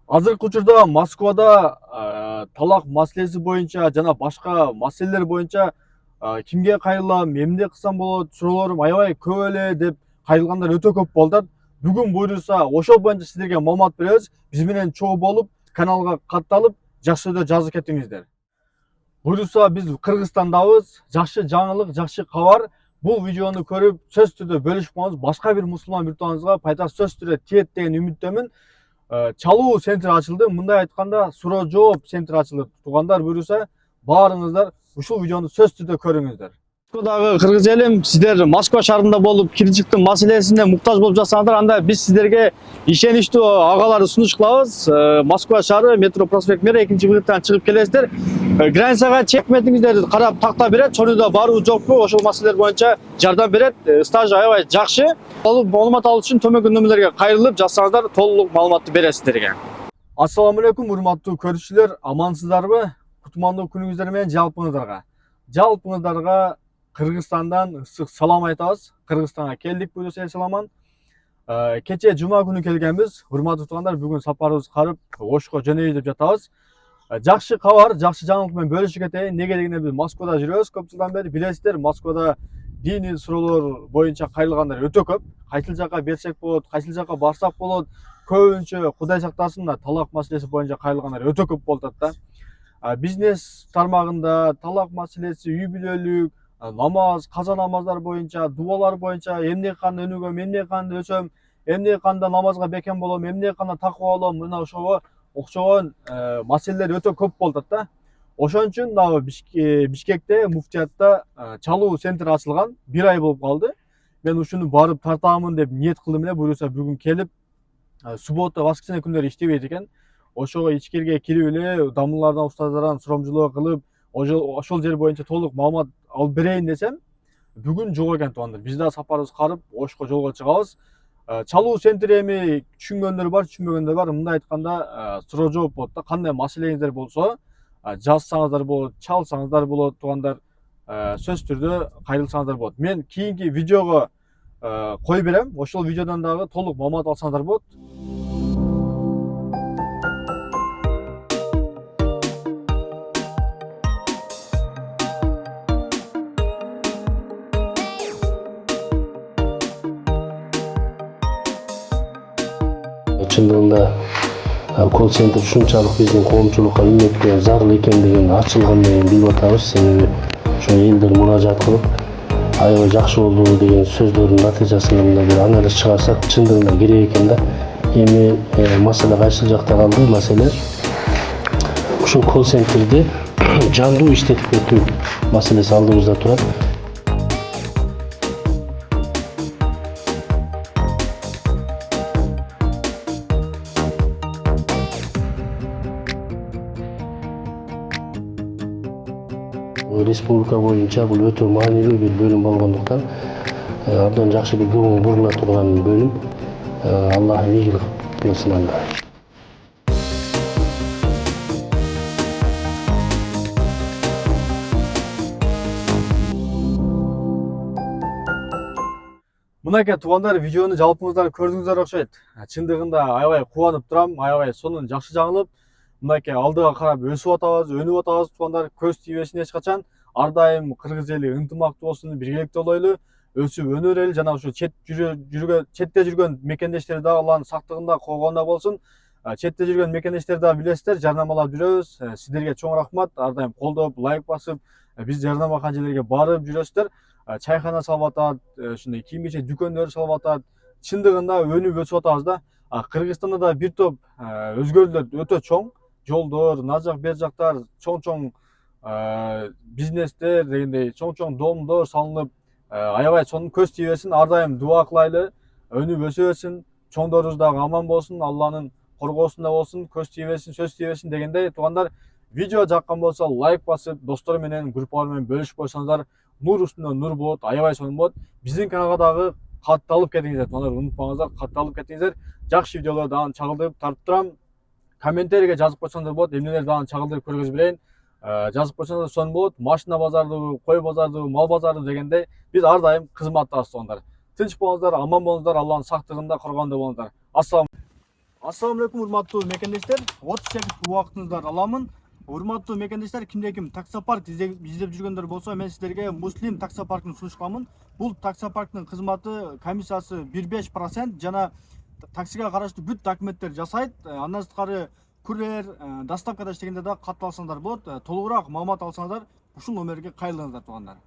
Азыркы учурда Москвада талак маселеси боюнча жана башка маселелер боюнча кимге кайрылам, эмне кылсам болот, суроолорум аябай көп эле деп кайрылгандар өтө көп болуп атат. Бүгүн буюрса ошол боюнча сиздерге маалымат беребиз. Биз менен чогуу болуп, каналга катталып, жакшы түрдө жазып кетиңиздер. Буюрса биз Кыргызстандабыз. Жакшы жаңылык, жакшы кабар. Бул видеону көрүп, сөз түрдө бөлүшүп коңуз, башка бир мусулман юртуңузга пайдасы сөз түрдө тиет деген үмүттөмүн. Чалуу центри ачылды. Мындай айтканда, суроо жооп центри ачылды. Туугандар буюрса, баарыңыздар ушул видеону сөз түрдө көрүңүздөр. Москвадагы кыргыз элим, сиздер Москва шаарында болуп, кирчиктин маселесине муктаж болуп жатсаңдар, анда биз сиздерге ишеничтүү агаларды сунуш кылабыз. Москва шаары, метро проспект Мера 2-бөгөттөн чыгып келесиздер. Границага чекметиңиздерди карап такта берет, чонуда барбы жокпу, ошол маселелер боюнча жардам берет. Стажы аябай жакшы. Маалымат алуу үчүн төмөнкү нөмүрлөргө кайрылып жатсаңыздар, толук маалыматты берет сиздерге. Ассаламу алейкум, урматтуу көрүүчүлөр, амансыздарбы? Кутмандуу күнүңүздөр менен жалпыңыздарга Кыргызстандан ысык салам айтабыз. Кыргызстанга келдик буюрса эсаламан. Кече жума күнү келгенбиз. Урматтуу туугандар, бүгүн сапарыбыз карып, Ошко жөнөйбүз деп жатабыз. Жакшы кабар, жакшы жаңылык менен бөлүшүп кетейин. Неге дегенде биз Москвада жүрөбүз көп жылдан бери. Билесиздер, Москвада диний суроолор боюнча кайрылгандар өтө көп. Кайсыл жака берсек болот, кайсыл жака барсак болот. Көбүнчө Кудай сактасын да талак маселеси боюнча кайрылгандар өтө көп болуп атат да. Бизнес тармагында талак маселеси, үй бүлөлүк, намаз, каза намаздар боюнча, дуалар боюнча, эмне кандай өнүгөм, эмне кандай өсөм, эмне кандай намазга бекем болом, эмне кандай такыба болом, мына ошого окшогон маселелер өтө көп болуп атат да. Ошон үчүн дагы Бишкекте муфтиятта чалуу центри ачылган, 1 ай болуп калды. Мен ушуну барып тартамын деп ниет кылдым эле. Буюрса бүгүн келип, суббота, воскресенье күндөрү иштебейт экен. Ошого ичкерге кирип эле дамылlardan, устаздардан суромжулоо кылып, ошол жер боюнча толук маалымат алып берейин десем, бүгүн жок экен туугандар. Биз да сапарыбыз карып, Ошко жолго чыгабыз. Чалуу центри эми түшүнгөндөр бар, түшүнбөгөндөр бар. Мындай айтканда, суроо жооп болот да. Кандай маселеңиздер болсо, жазсаңыздар болот, чалсаңыздар болот туугандар. Сөз түрдө кайрылсаңыздар болот. Мен кийинки видеого кой берем. Ошол видеодон дагы толук маалымат алсаңыздар болот. Чындыгында колл центр ушунчалык биздин коомчулукка үмүткө зарыл экендигин ачылгандан кийин билип атабыз. Себеби ошо элдер муражаат кылып, аябай жакшы болду деген сөздөрдүн натыйжасында мындай бир анализ чыгарсак, чындыгында керек экен да. Эми маселе кайсы жакта калды? Маселе ушул колл центрди жандуу иштетип кетүү маселеси алдыбызда турат. Республика боюнча бул өтө маанилүү бир бөлүм болгондуктан абдан жакшы бир көңүл бурула турган бөлүм. Аллах ийгилик берсин анда. Мынакей туугандар, видеону жалпыңыздар көрдүңүздөр окшойт. Чындыгында аябай кубанып турам, аябай сонун жакшы жаңылык. Мынакей алдыга карап өсүп атабыз, өнүп атабыз туугандар. Көз тийбесин эч качан. Ар дайым кыргыз эли ынтымактуу болсун, биргеликте болойлу, өсүп өнөрөлү, жана ушул четте жүргөн мекендештер дагы Алланын сактыгында, койгонунда болсун. Четте жүргөн мекендештер дагы билесиздер, жарнамалап жүрөбүз. Сиздерге чоң рахмат. Ар дайым колдоп, лайк басып, биз жарнамакан жерлерге барып жүрөсүздөр. Чайхана салып атат, ушундай кийим-кечек дүкөндөр салып атат. Чындыгында өнүп өсүп атабыз да. Кыргызстанда да бир топ өзгөрүүлөр өтө чоң. Жолдор, нар жак, бер жактар чоң-чоң бизнестер дегендей чоң-чоң домдор салынып, аябай сонун көз тийбесин. Ар дайым дуа кылайлы, өнүп өсөбүсүн, чоңдорубуз дагы аман болсун, Алланын коргоосунда болсун, көз тийбесин, сөз тийбесин дегендей туугандар. Видео жаккан болсо лайк басып, достор менен, группалар менен бөлүшүп койсоңуздар, нур үстүнө нур болот, аябай сонун болот. Биздин каналга дагы катталып кетиңиздер туугандар, унутпаңыздар, катталып кетиңиздер. Жакшы видеолор дагы чагылдырып тартып турам. Комментарийге жазып койсоңуздар болот, эмнелер дагы чагылдырып көргөзүп берейин. Жазып койсоңуздар сонун болот. Машина базардыбы, кой базардыбы, мал базардыбы дегендей биз ар дайым кызматтабыз туугандар. Тынч болуңуздар, аман болуңуздар, Алланын сактыгында, коргонунда болуңуздар. Ассалам. Assalamu alaikum урматтуу мекендештер. 30 секунд убактыңыздарды аламын. Урматтуу мекендештер, кимде-ким таксопарк издеп жүргөндөр болсо, мен сиздерге Муслим таксопаркын сунуш кылам. Бул таксопарктын кызматы комиссиясы 1,5% жана таксиге караштуу бүт документтер жасайт. Андан сырткары курьер, доставкада иштегенде да катталсаңдар болот. Толугураак маалымат алсаңыздар ушул номерге кайрылыңыздар туугандар.